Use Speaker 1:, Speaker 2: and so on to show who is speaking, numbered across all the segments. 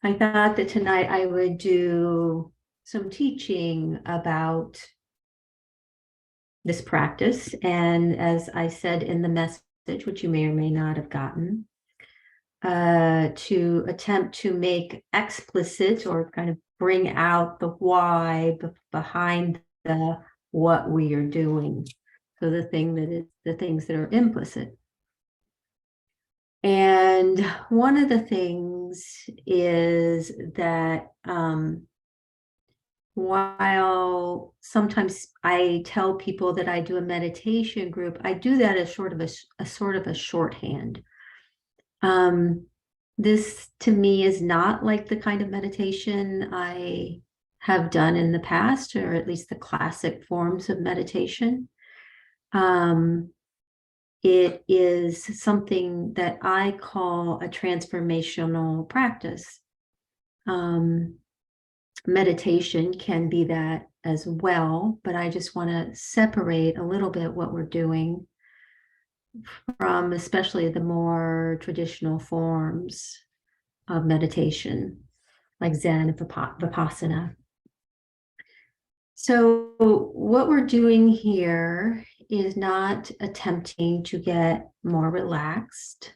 Speaker 1: I thought that tonight I would do some teaching about this practice. And as I said in the message, which you may or may not have gotten, to attempt to make explicit or kind of bring out the why behind the what we are doing. So the things that are implicit. And one of the things is that while sometimes I tell people that I do a meditation group, I do that as sort of a shorthand. This to me is not like the kind of meditation I have done in the past, or at least the classic forms of meditation. It is something that I call a transformational practice. Meditation can be that as well, but I just want to separate a little bit what we're doing from especially the more traditional forms of meditation, like Zen and Vipassana. So what we're doing here is not attempting to get more relaxed,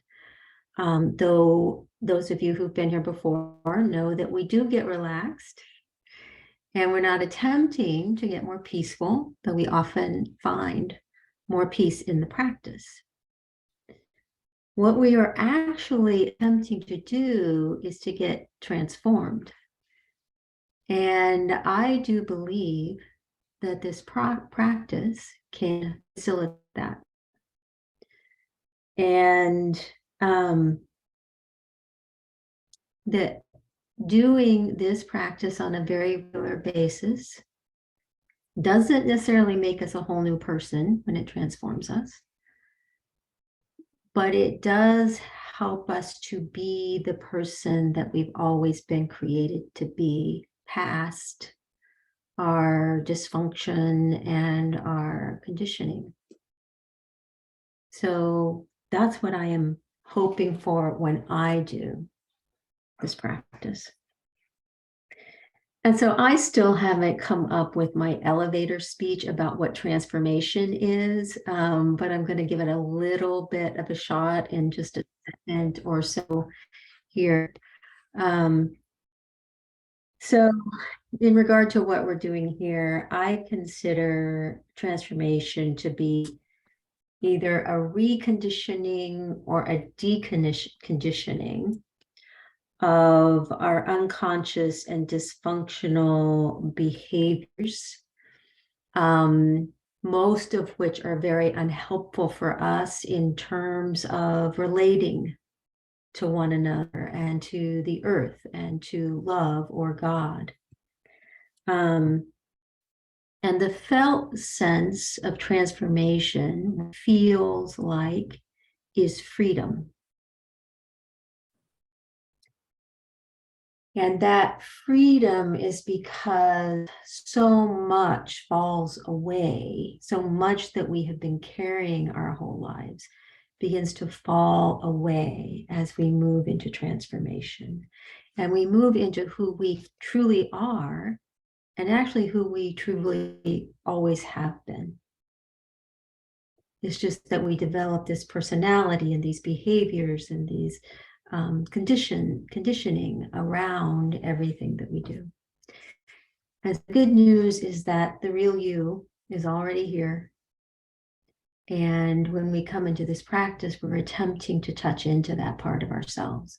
Speaker 1: though those of you who've been here before know that we do get relaxed. And we're not attempting to get more peaceful, though we often find more peace in the practice. What we are actually attempting to do is to get transformed. And I do believe that this practice can facilitate that. And that doing this practice on a very regular basis doesn't necessarily make us a whole new person when it transforms us, but it does help us to be the person that we've always been created to be, past our dysfunction and our conditioning. So that's what I am hoping for when I do this practice. And so I still haven't come up with my elevator speech about what transformation is, but I'm going to give it a little bit of a shot in just a second or so here. So in regard to what we're doing here, I consider transformation to be either a reconditioning or a deconditioning of our unconscious and dysfunctional behaviors, most of which are very unhelpful for us in terms of relating to one another and to the earth and to love or God. And the felt sense of transformation feels like is freedom. And that freedom is because so much falls away, so much that we have been carrying our whole lives begins to fall away as we move into transformation. And we move into who we truly are, and actually who we truly always have been. It's just that we develop this personality and these behaviors and these conditioning around everything that we do. And the good news is that the real you is already here. And when we come into this practice, we're attempting to touch into that part of ourselves.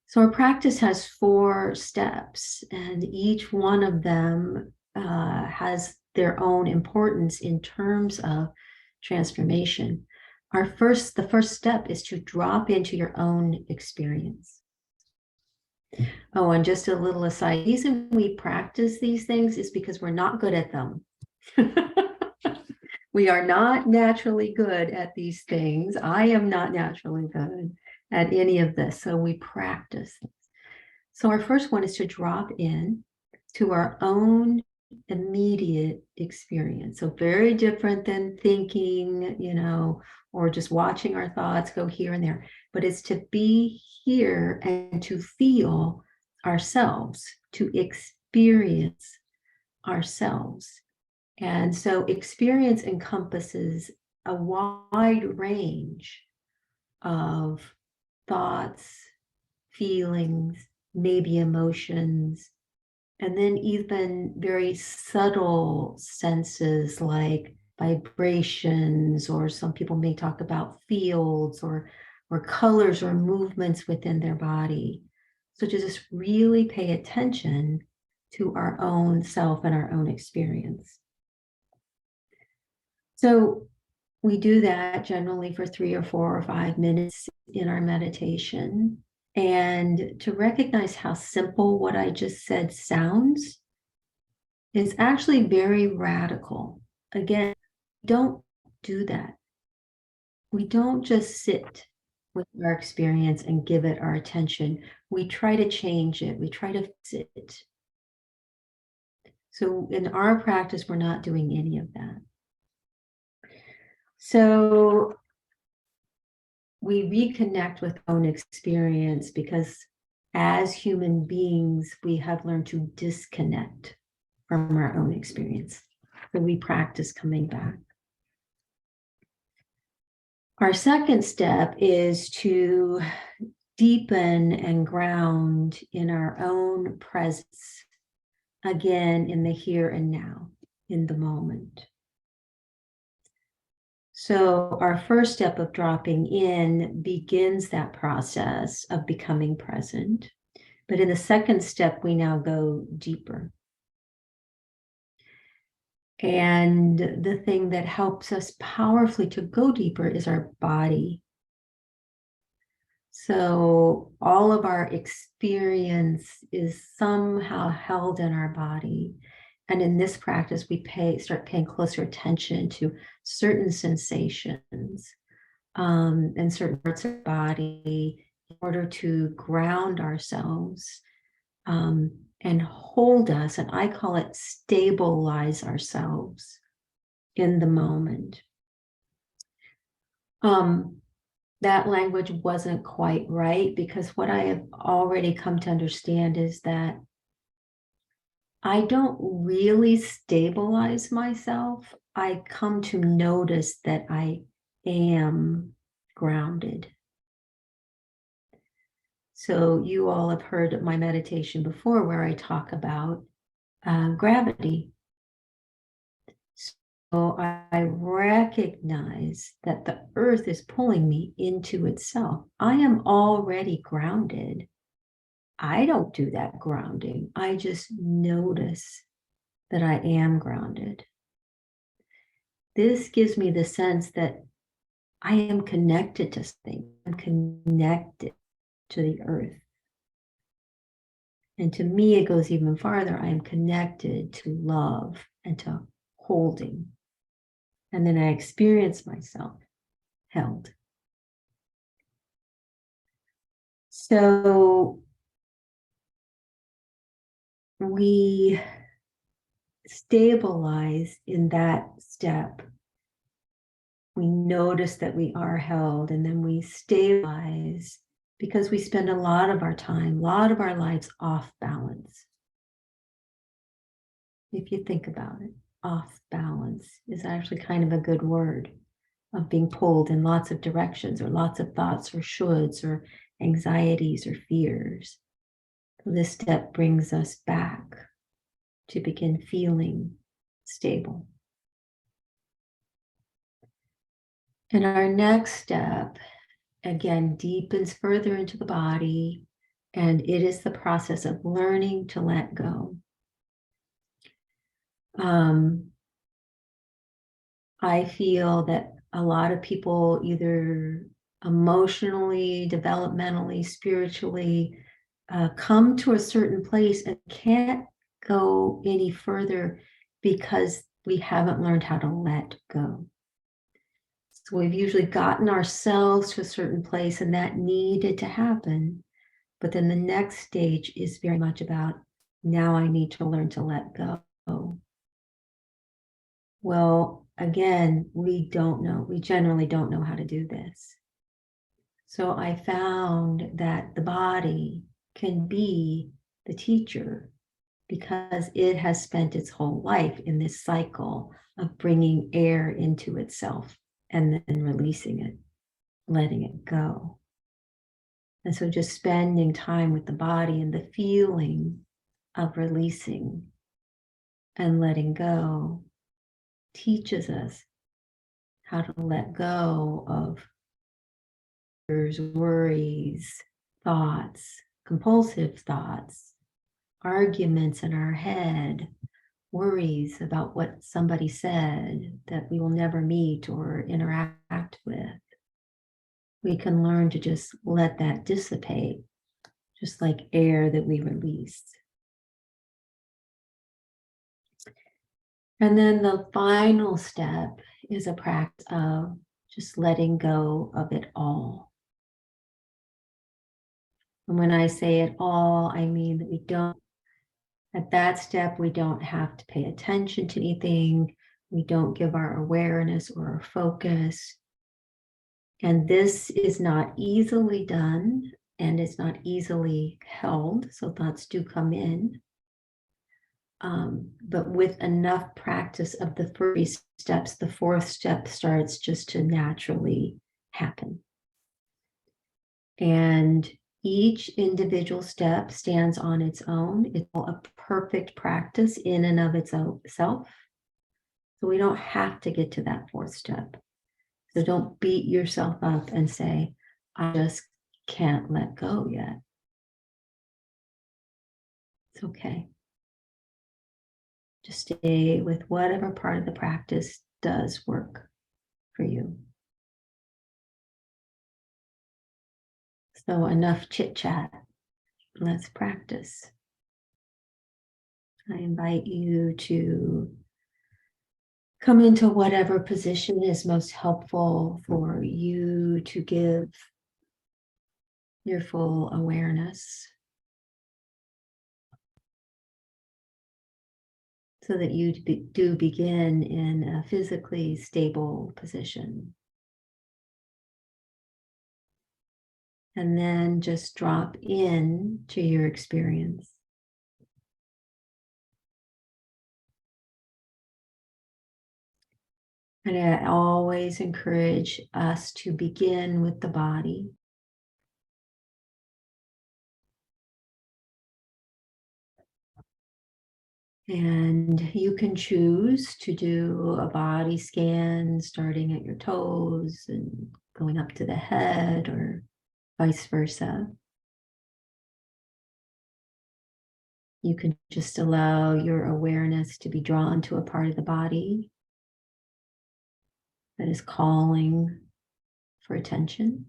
Speaker 1: So our practice has 4 steps, and each one of them has their own importance in terms of transformation. The first step is to drop into your own experience. Oh, and just a little aside, the reason we practice these things is because we're not good at them. We are not naturally good at these things. I am not naturally good at any of this, so we practice. So our first one is to drop in to our own immediate experience. So very different than thinking, or just watching our thoughts go here and there, but it's to be here and to feel ourselves, to experience ourselves. And so experience encompasses a wide range of thoughts, feelings, maybe emotions, and then even very subtle senses like vibrations, or some people may talk about fields or colors or movements within their body. So to just really pay attention to our own self and our own experience. So we do that generally for 3 or 4 or 5 minutes in our meditation. And to recognize how simple what I just said sounds is actually very radical. Again, don't do that. We don't just sit with our experience and give it our attention. We try to change it. We try to fix it. So in our practice, we're not doing any of that. So we reconnect with our own experience because as human beings, we have learned to disconnect from our own experience. So we practice coming back. Our second step is to deepen and ground in our own presence, again, in the here and now, in the moment. So our first step of dropping in begins that process of becoming present. But in the second step, we now go deeper. And the thing that helps us powerfully to go deeper is our body. So all of our experience is somehow held in our body. And in this practice, we start paying closer attention to certain sensations and certain parts of the body in order to ground ourselves and hold us. And I call it stabilize ourselves in the moment. That language wasn't quite right, because what I have already come to understand is that I don't really stabilize myself. I come to notice that I am grounded. So you all have heard my meditation before where I talk about gravity. So I recognize that the earth is pulling me into itself. I am already grounded. I don't do that grounding. I just notice that I am grounded. This gives me the sense that I am connected to something. I'm connected to the earth. And to me, it goes even farther. I am connected to love and to holding. And then I experience myself held. So we stabilize in that step. We notice that we are held, and then we stabilize because we spend a lot of our time, a lot of our lives off balance. If you think about it, off balance is actually kind of a good word, of being pulled in lots of directions, or lots of thoughts or shoulds or anxieties or fears. This step brings us back to begin feeling stable. And our next step, again, deepens further into the body, and it is the process of learning to let go. I feel that a lot of people, either emotionally, developmentally, spiritually, come to a certain place and can't go any further because we haven't learned how to let go. So we've usually gotten ourselves to a certain place, and that needed to happen. But then the next stage is very much about, now I need to learn to let go. Well, again, we don't know. We generally don't know how to do this. So I found that the body can be the teacher because it has spent its whole life in this cycle of bringing air into itself and then releasing it, letting it go. And so just spending time with the body and the feeling of releasing and letting go teaches us how to let go of worries, thoughts, compulsive thoughts, arguments in our head, worries about what somebody said that we will never meet or interact with. We can learn to just let that dissipate, just like air that we release. And then the final step is a practice of just letting go of it all. And when I say it all, I mean that we don't, at that step, we don't have to pay attention to anything. We don't give our awareness or our focus. And this is not easily done and it's not easily held. So thoughts do come in. But with enough practice of the first steps, the fourth step starts just to naturally happen. And each individual step stands on its own. It's a perfect practice in and of itself. So we don't have to get to that fourth step. So don't beat yourself up and say, I just can't let go yet. It's okay. Just stay with whatever part of the practice does work for you. So enough chit chat. Let's practice. I invite you to come into whatever position is most helpful for you to give your full awareness so that you do begin in a physically stable position. And then just drop in to your experience. And I always encourage us to begin with the body. And you can choose to do a body scan starting at your toes and going up to the head or vice versa. You can just allow your awareness to be drawn to a part of the body that is calling for attention.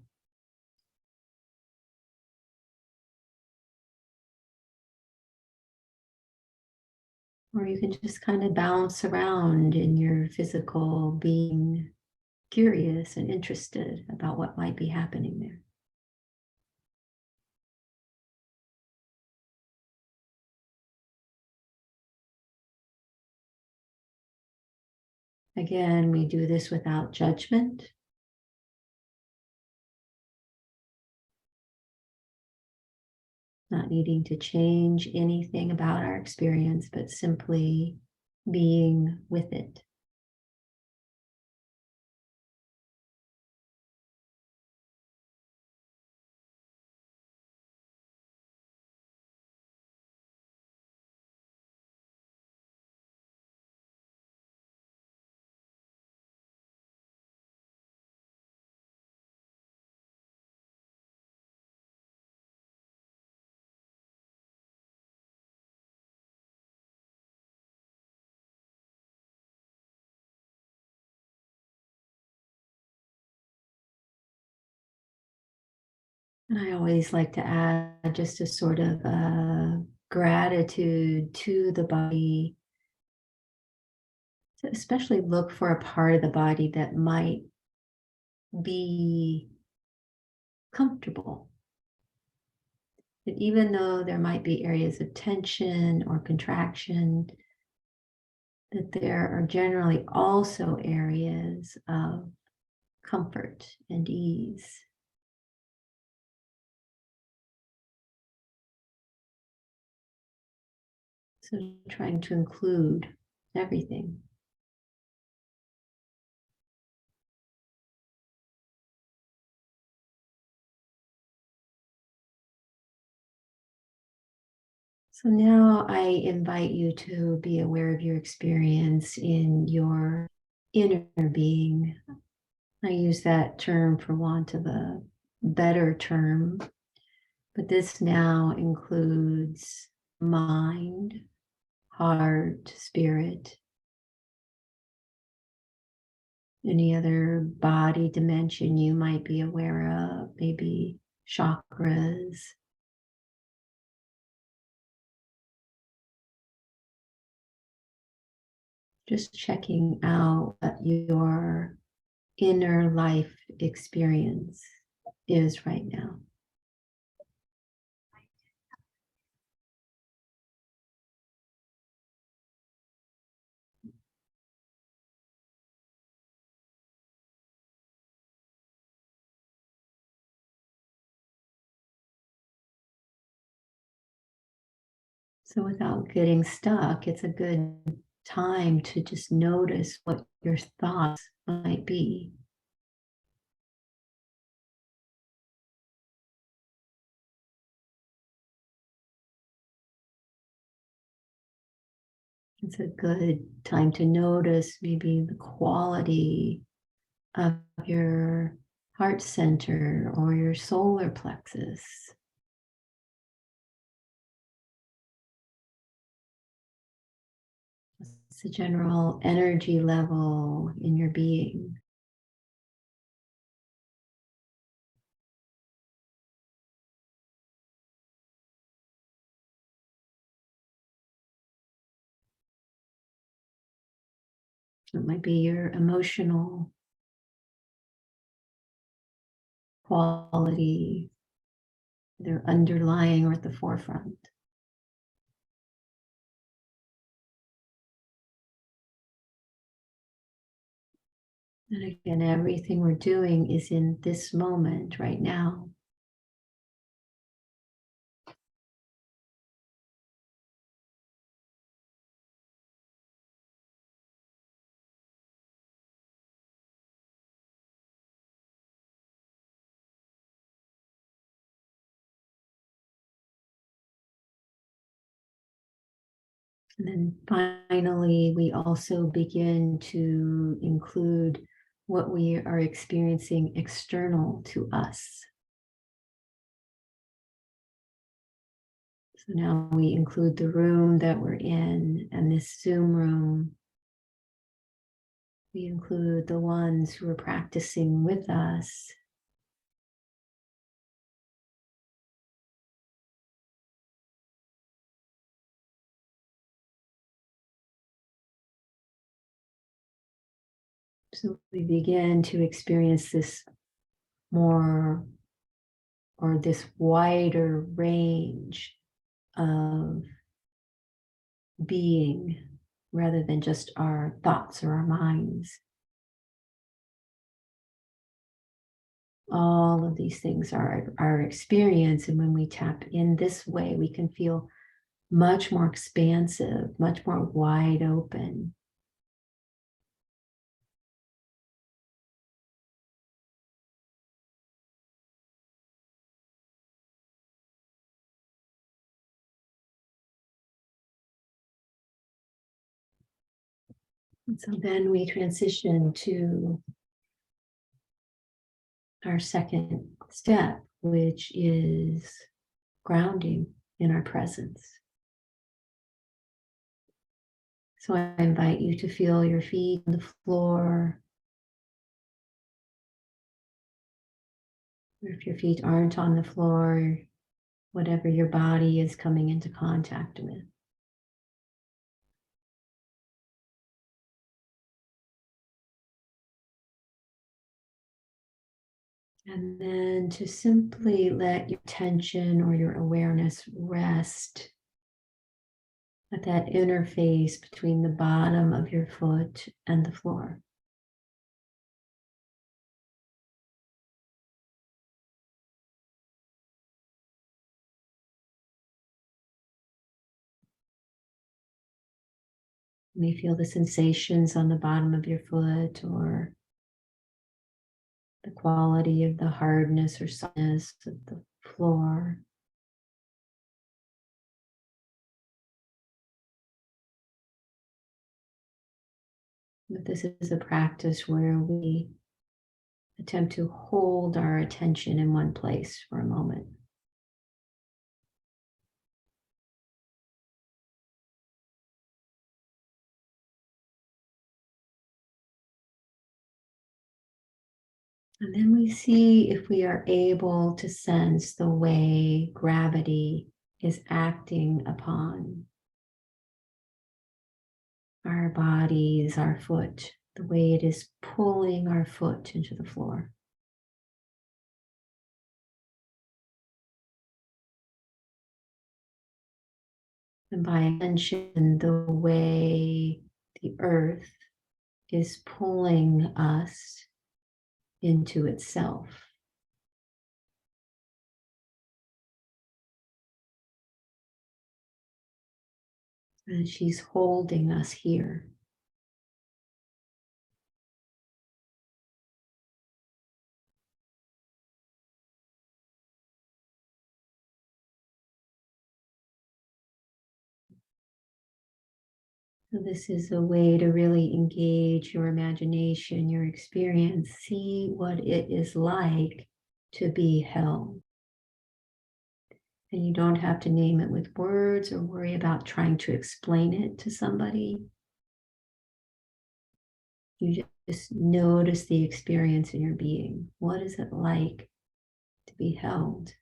Speaker 1: Or you can just kind of bounce around in your physical being, curious and interested about what might be happening there. Again, we do this without judgment. Not needing to change anything about our experience, but simply being with it. And I always like to add just a sort of gratitude to the body, to especially look for a part of the body that might be comfortable. That even though there might be areas of tension or contraction, that there are generally also areas of comfort and ease. So trying to include everything. So now I invite you to be aware of your experience in your inner being. I use that term for want of a better term, but this now includes mind, heart, spirit, any other body dimension you might be aware of, maybe chakras. Just checking out what your inner life experience is right now. So without getting stuck, it's a good time to just notice what your thoughts might be. It's a good time to notice maybe the quality of your heart center or your solar plexus. It's a general energy level in your being. It might be your emotional quality, either underlying or at the forefront. And again, everything we're doing is in this moment right now. And then finally, we also begin to include what we are experiencing external to us. So now we include the room that we're in and this Zoom room. We include the ones who are practicing with us. So we begin to experience this more or this wider range of being rather than just our thoughts or our minds. All of these things are our experience. And when we tap in this way, we can feel much more expansive, much more wide open. And so then we transition to our second step, which is grounding in our presence. So I invite you to feel your feet on the floor. Or if your feet aren't on the floor, whatever your body is coming into contact with. And then to simply let your attention or your awareness rest at that interface between the bottom of your foot and the floor. You may feel the sensations on the bottom of your foot or the quality of the hardness or softness of the floor. But this is a practice where we attempt to hold our attention in one place for a moment. And then we see if we are able to sense the way gravity is acting upon our bodies, our foot, the way it is pulling our foot into the floor. And by extension, the way the earth is pulling us into itself. And she's holding us here. So this is a way to really engage your imagination, your experience, see what it is like to be held. And you don't have to name it with words or worry about trying to explain it to somebody. You just notice the experience in your being. What is it like to be held?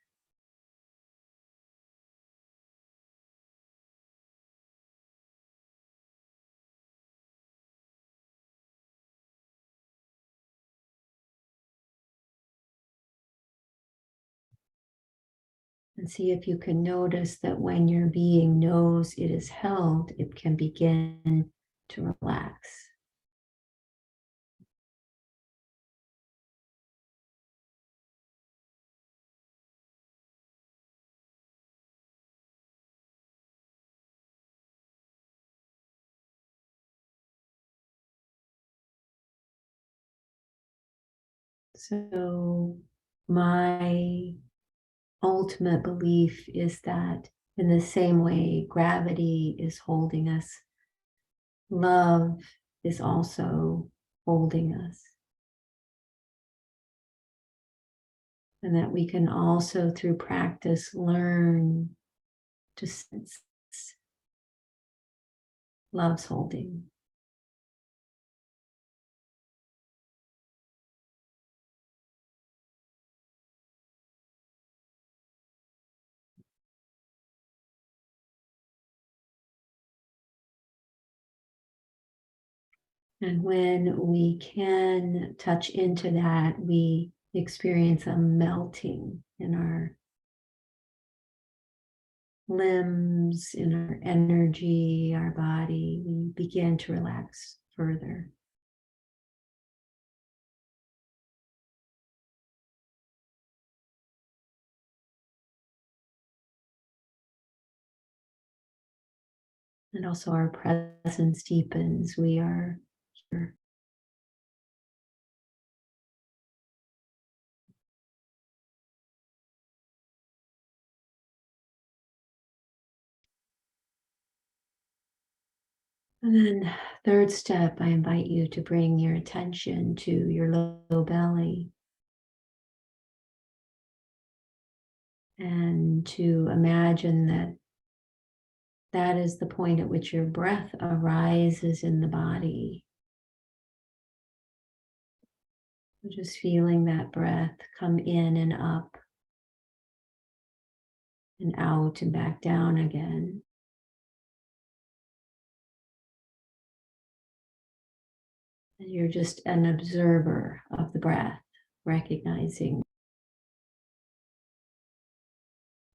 Speaker 1: And see if you can notice that when your being knows it is held, it can begin to relax. So, my ultimate belief is that in the same way gravity is holding us, love is also holding us. And that we can also, through practice, learn to sense love's holding. And when we can touch into that, we experience a melting in our limbs, in our energy, our body. We begin to relax further. And also our presence deepens. We are here. And then, third step, I invite you to bring your attention to your low belly and to imagine that that is the point at which your breath arises in the body. Just feeling that breath come in and up and out and back down again. And you're just an observer of the breath, recognizing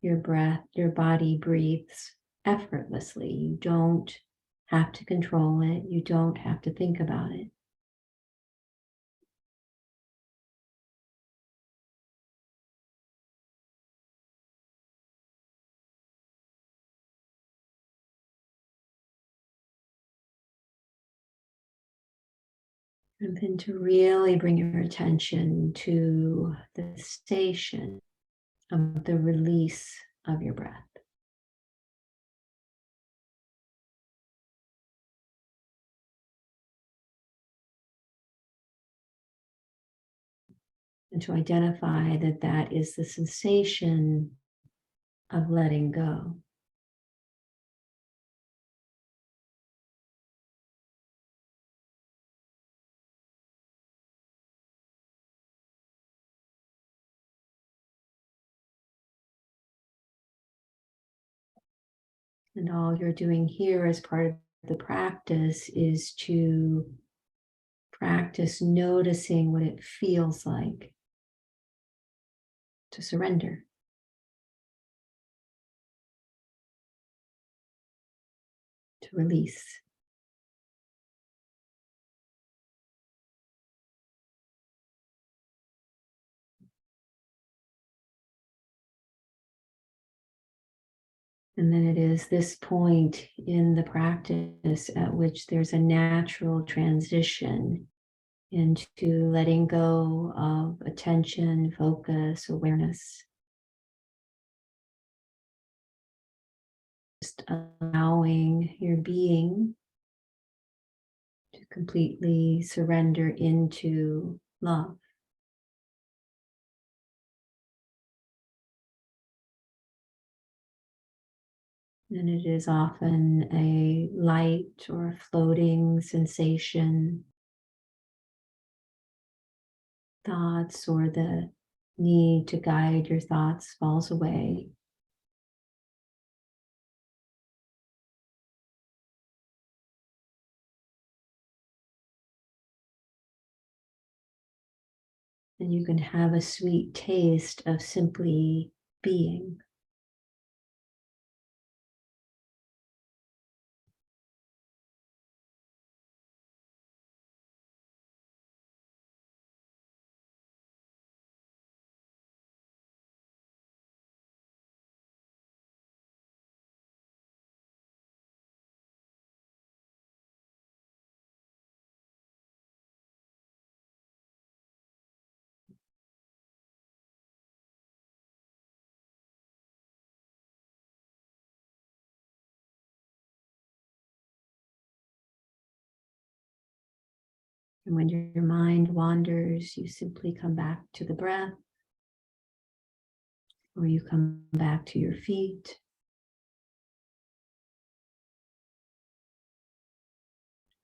Speaker 1: your breath, your body breathes effortlessly. You don't have to control it. You don't have to think about it. And then to really bring your attention to the sensation of the release of your breath. And to identify that that is the sensation of letting go. And all you're doing here as part of the practice is to practice noticing what it feels like to surrender, to release. And then it is this point in the practice at which there's a natural transition into letting go of attention, focus, awareness. Just allowing your being to completely surrender into love. And it is often a light or a floating sensation, thoughts or the need to guide your thoughts falls away. And you can have a sweet taste of simply being. And when your mind wanders, you simply come back to the breath, or you come back to your feet,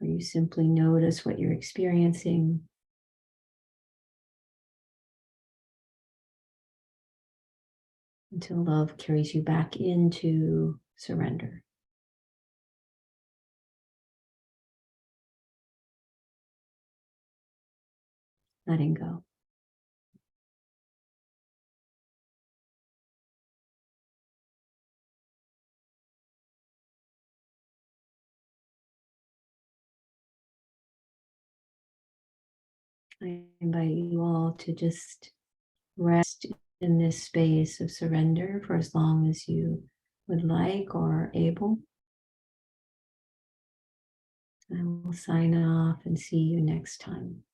Speaker 1: or you simply notice what you're experiencing. Until love carries you back into surrender, letting go. I invite you all to just rest in this space of surrender for as long as you would like or are able. I will sign off and see you next time.